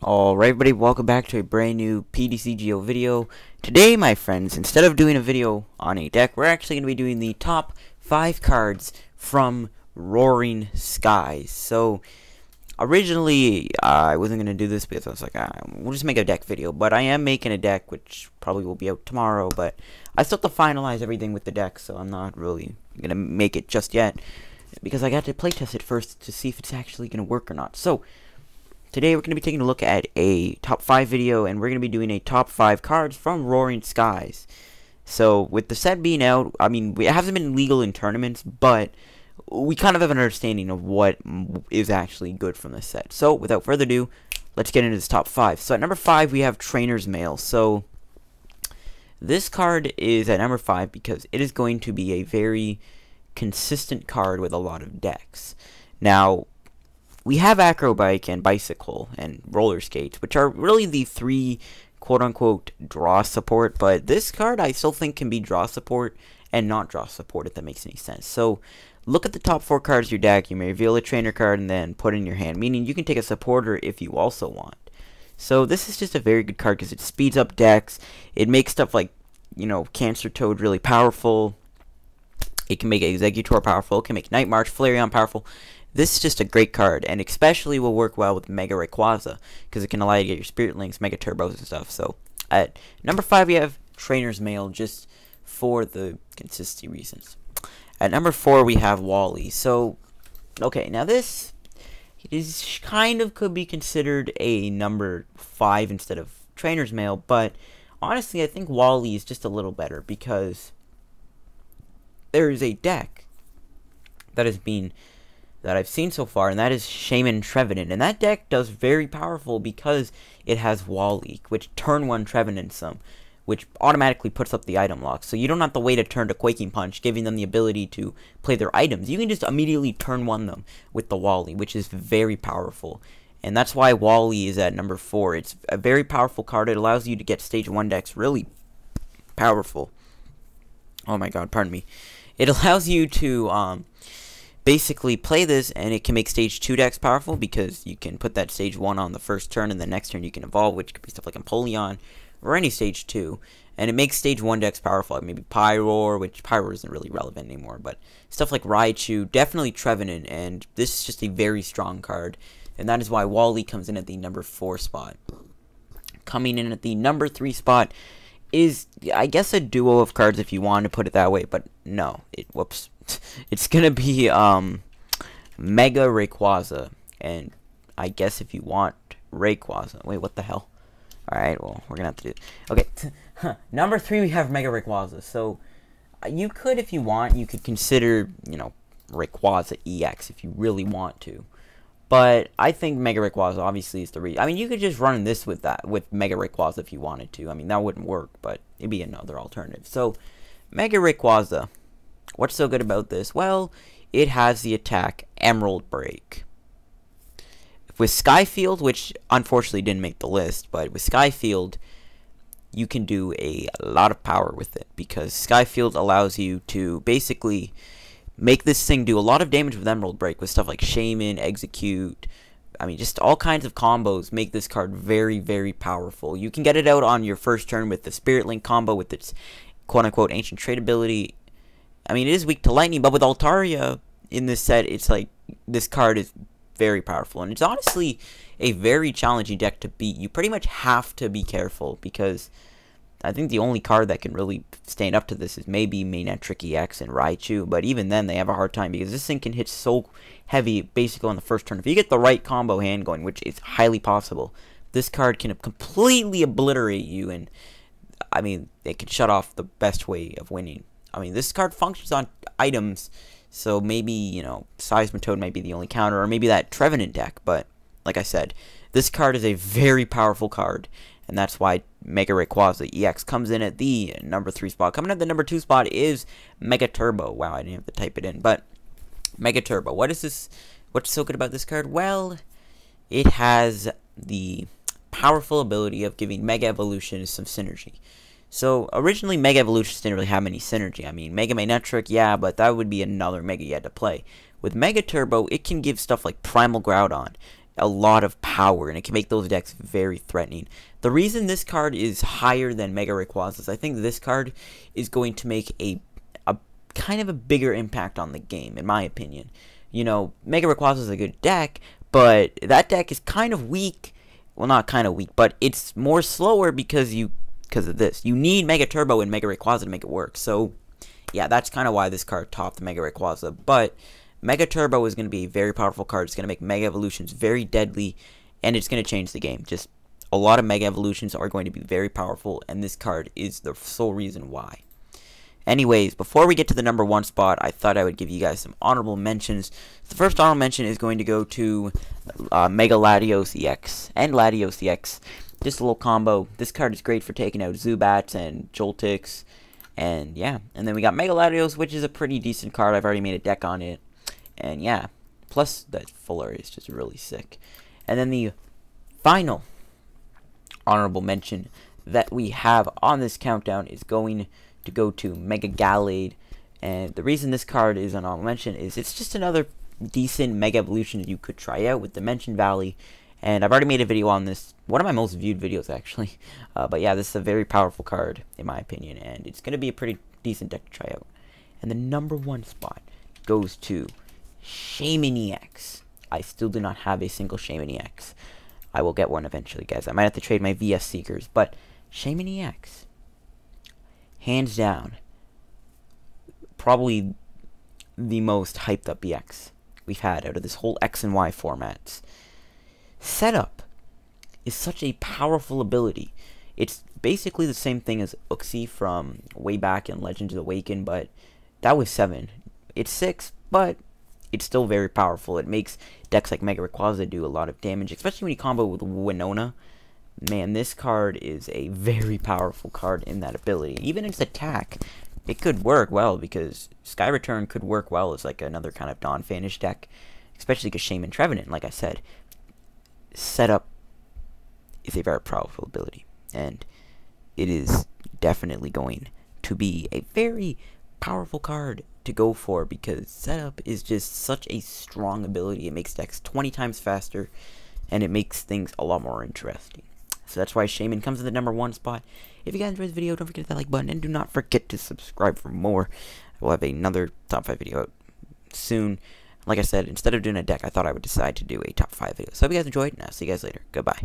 Alright everybody, welcome back to a brand new PDCGO video. Today, my friends, instead of doing a video on a deck, we're actually going to be doing the top 5 cards from Roaring Skies. So, originally, I wasn't going to do this because I was like, we'll just make a deck video. But I am making a deck, which probably will be out tomorrow, but I still have to finalize everything with the deck, so I'm not really going to make it just yet. Because I got to playtest it first to see if it's actually going to work or not. So, today we're going to be taking a look at a top 5 video, and we're going to be doing a top 5 cards from Roaring Skies. So, with the set being out, I mean, it hasn't been legal in tournaments, but we kind of have an understanding of what is actually good from this set. So, without further ado, let's get into this top 5. So, at number 5, we have Trainer's Mail. So, this card is at number 5 because it is going to be a very consistent card with a lot of decks. Now, we have Acrobike and Bicycle and Roller Skates, which are really the 3 quote-unquote draw support, but this card I still think can be draw support and not draw support, if that makes any sense. So, look at the top 4 cards of your deck. You may reveal a trainer card and then put it in your hand, meaning you can take a supporter if you also want. So, this is just a very good card because it speeds up decks. It makes stuff like, you know, Cancer Toad really powerful. It can make Executor powerful. It can make Night March, Flareon powerful. This is just a great card, and especially will work well with Mega Rayquaza, because it can allow you to get your Spirit Links, Mega Turbos, and stuff. So, at number 5, we have Trainer's Mail, just for the consistency reasons. At number 4, we have Wally. So, okay, now this is kind of could be considered a number 5 instead of Trainer's Mail, but honestly, I think Wally is just a little better, because there is a deck that I've seen so far, and that is Shaman Trevenant. And that deck does very powerful because it has Wally, which turn 1 Trevenant some, which automatically puts up the item lock. So you don't have to wait a turn to Quaking Punch, giving them the ability to play their items. You can just immediately turn 1 them with the Wally, which is very powerful. And that's why Wally is at number 4. It's a very powerful card. It allows you to get stage 1 decks really powerful. Oh my god, pardon me. It allows you to, basically play this, and it can make stage 2 decks powerful because you can put that stage 1 on the first turn, and the next turn you can evolve, which could be stuff like Empoleon or any stage 2. And it makes stage 1 decks powerful, like maybe Pyroar, which Pyroar isn't really relevant anymore, but stuff like Raichu, definitely Trevenant, and this is just a very strong card, and that is why Wally comes in at the number 4 spot. Coming in at the number 3 spot is, I guess, a duo of cards if you want to put it that way, but no, whoops. It's gonna be Mega Rayquaza, and I guess if you want Rayquaza. Wait, what the hell? Alright, well, we're gonna have to do it. Okay, number 3, we have Mega Rayquaza. So, you could, if you want, you could consider, you know, Rayquaza EX if you really want to. But I think Mega Rayquaza obviously is the reason. I mean, you could just run this with Mega Rayquaza if you wanted to. I mean, that wouldn't work, but it'd be another alternative. So, Mega Rayquaza. What's so good about this? Well, it has the attack Emerald Break. With Skyfield, which unfortunately didn't make the list, but with Skyfield, you can do a lot of power with it, because Skyfield allows you to basically make this thing do a lot of damage with Emerald Break, with stuff like Shaman, Execute. I mean, just all kinds of combos make this card very, very powerful. You can get it out on your first turn with the Spirit Link combo with its quote-unquote Ancient Trait ability. I mean, it is weak to lightning, but with Altaria in this set, it's like, this card is very powerful. And it's honestly a very challenging deck to beat. You pretty much have to be careful, because I think the only card that can really stand up to this is maybe Manectric EX and Raichu. But even then, they have a hard time, because this thing can hit so heavy, basically on the first turn. If you get the right combo hand going, which is highly possible, this card can completely obliterate you. And, I mean, it can shut off the best way of winning. I mean, this card functions on items, so maybe, you know, Seismitoad might be the only counter, or maybe that Trevenant deck, but, like I said, this card is a very powerful card, and that's why Mega Rayquaza EX comes in at the number 3 spot. Coming at the number 2 spot is Mega Turbo. Wow, I didn't have to type it in, but Mega Turbo. What is this? What's so good about this card? Well, it has the powerful ability of giving Mega Evolution some synergy. So, originally, Mega Evolutions didn't really have any synergy. I mean, Mega Manectric, yeah, but that would be another Mega you had to play. With Mega Turbo, it can give stuff like Primal Groudon, a lot of power, and it can make those decks very threatening. The reason this card is higher than Mega Rayquaza is I think this card is going to make a kind of a bigger impact on the game, in my opinion. You know, Mega Rayquaza is a good deck, but that deck is kind of weak. Well, not kind of weak, but it's more slower because of this. You need Mega Turbo and Mega Rayquaza to make it work. So, yeah, that's kind of why this card topped Mega Rayquaza. But Mega Turbo is going to be a very powerful card. It's going to make Mega Evolutions very deadly, and it's going to change the game. Just a lot of Mega Evolutions are going to be very powerful, and this card is the sole reason why. Anyways, before we get to the number 1 spot, I thought I would give you guys some honorable mentions. The first honorable mention is going to go to Mega Latios EX and Latios EX. Just a little combo. This card is great for taking out Zubats and Joltix. And yeah, and then we got Mega Latios, which is a pretty decent card. I've already made a deck on it. And yeah, plus that full art is just really sick. And then the final honorable mention that we have on this countdown is going to go to Mega Gallade. And the reason this card is an honorable mention is it's just another decent Mega Evolution that you could try out with Dimension Valley. And I've already made a video on this, one of my most viewed videos actually. But yeah, this is a very powerful card in my opinion, and it's going to be a pretty decent deck to try out. And the number 1 spot goes to Shaymin EX. I still do not have a single Shaymin EX. I will get one eventually, guys. I might have to trade my VS Seekers, but Shaymin EX, hands down, probably the most hyped up EX we've had out of this whole X and Y formats. Setup is such a powerful ability. It's basically the same thing as Uxie from way back in Legends Awakened, but that was 7. It's 6, but it's still very powerful. It makes decks like Mega Rayquaza do a lot of damage, especially when you combo with Winona. Man, this card is a very powerful card in that ability. Even its attack, it could work well, because Sky Return could work well as like another kind of non-Vanish deck, especially because Shaymin Trevenant, like I said. Setup is a very powerful ability, and it is definitely going to be a very powerful card to go for, because setup is just such a strong ability. It makes decks 20 times faster, and it makes things a lot more interesting. So that's why Shaymin comes in the number 1 spot. If you guys enjoyed this video, don't forget to hit that like button, and do not forget to subscribe for more. I will have another top 5 video out soon. Like I said, instead of doing a deck, I thought I would decide to do a top 5 video. So I hope you guys enjoyed, and I'll see you guys later. Goodbye.